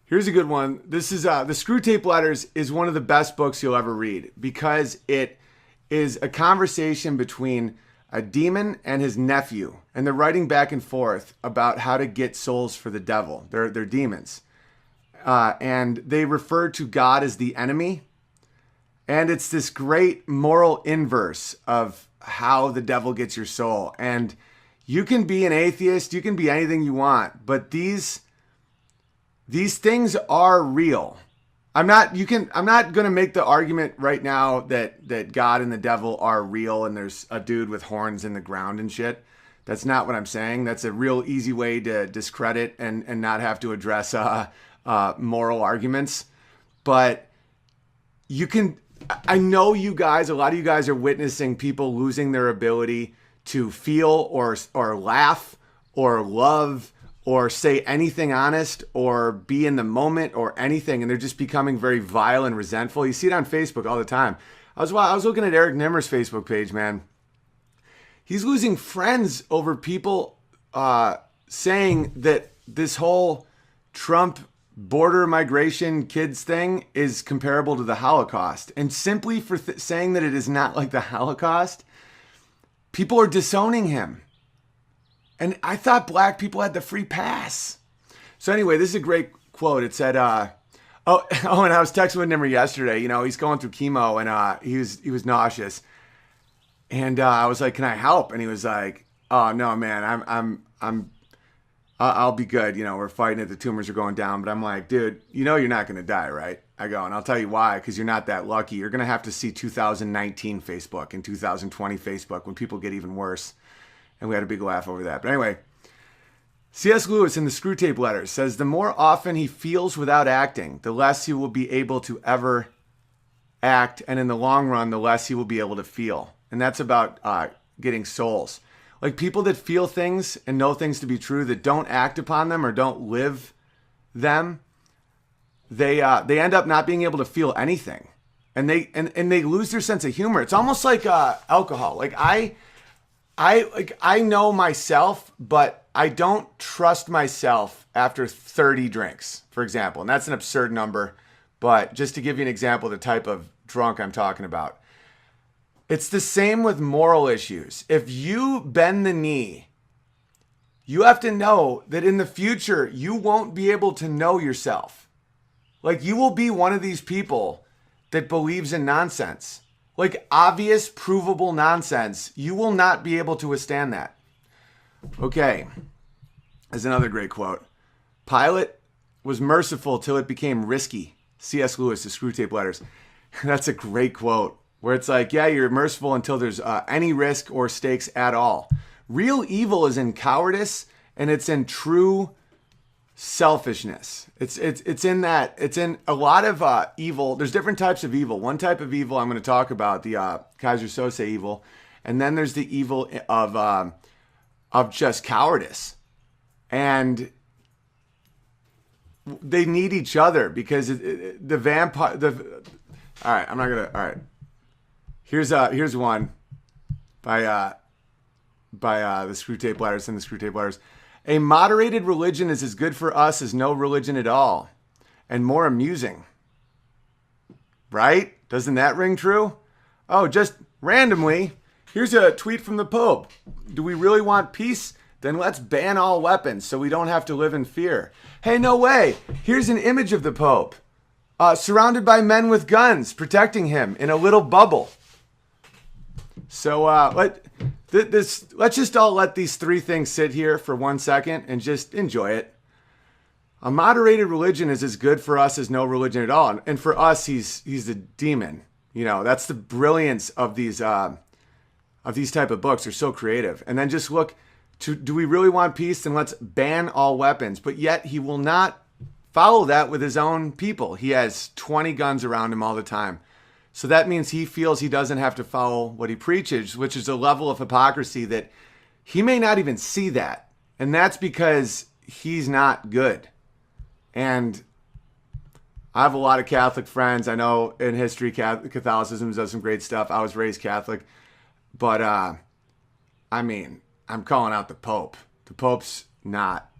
Here's a good one. This is the Screwtape Letters is one of the best books you'll ever read because it is a conversation between a demon and his nephew, and they're writing back and forth about how to get souls for the devil. They're demons, and they refer to God as the enemy, and it's this great moral inverse of how the devil gets your soul. And you can be an atheist, you can be anything you want, but these things are real. I'm not going to make the argument right now that God and the devil are real and there's a dude with horns in the ground and shit. That's not what I'm saying. That's a real easy way to discredit and not have to address moral arguments. But I know you guys, a lot of you guys are witnessing people losing their ability to feel or laugh or love or say anything honest or be in the moment or anything. And they're just becoming very vile and resentful. You see it on Facebook all the time. I was looking at Eric Nimmer's Facebook page, man. He's losing friends over people saying that this whole Trump border migration kids thing is comparable to the Holocaust. And simply for saying that it is not like the Holocaust, people are disowning him. And I thought black people had the free pass. So anyway, this is a great quote. It said, and I was texting with Nimmer yesterday. You know, he's going through chemo and he was nauseous. And I was like, "Can I help?" And he was like, "Oh no, man, I'll be good. You know, we're fighting it. The tumors are going down." But I'm like, "Dude, you know you're not going to die, right?" I go, and I'll tell you why, because you're not that lucky. You're going to have to see 2019 Facebook and 2020 Facebook when people get even worse. And we had a big laugh over that. But anyway, C.S. Lewis in the Screwtape Letters says, the more often he feels without acting, the less he will be able to ever act. And in the long run, the less he will be able to feel. And that's about getting souls. Like people that feel things and know things to be true that don't act upon them or don't live them, they end up not being able to feel anything. And they lose their sense of humor. It's almost like alcohol. Like I know myself, but I don't trust myself after 30 drinks, for example. And that's an absurd number, but just to give you an example of the type of drunk I'm talking about. It's the same with moral issues. If you bend the knee, you have to know that in the future, you won't be able to know yourself. Like you will be one of these people that believes in nonsense. Like obvious, provable nonsense. You will not be able to withstand that. Okay. There's another great quote. Pilate was merciful till it became risky. C.S. Lewis, the Screwtape Letters. That's a great quote. Where it's like, yeah, you're merciful until there's any risk or stakes at all. Real evil is in cowardice and it's in true selfishness. It's in that. It's in a lot of evil. There's different types of evil. One type of evil I'm going to talk about, the Kaiser Sose evil, and then there's the evil of just cowardice, and they need each other because the vampire. All right, I'm not gonna. All right, here's one by the Screwtape Letters and the Screwtape Letters. A moderated religion is as good for us as no religion at all, and more amusing. Right? Doesn't that ring true? Oh, just randomly, here's a tweet from the Pope. Do we really want peace? Then let's ban all weapons so we don't have to live in fear. Hey, no way. Here's an image of the Pope, surrounded by men with guns protecting him in a little bubble. So let's just all let these three things sit here for 1 second and just enjoy it. A moderated religion is as good for us as no religion at all. And for us, he's the demon. You know, that's the brilliance of these type of books. They're so creative. And then just look, do we really want peace? Then let's ban all weapons. But yet he will not follow that with his own people. He has 20 guns around him all the time. So that means he feels he doesn't have to follow what he preaches, which is a level of hypocrisy that he may not even see that. And that's because he's not good. And I have a lot of Catholic friends. I know in history, Catholicism does some great stuff. I was raised Catholic. But, I mean, I'm calling out the Pope. The Pope's not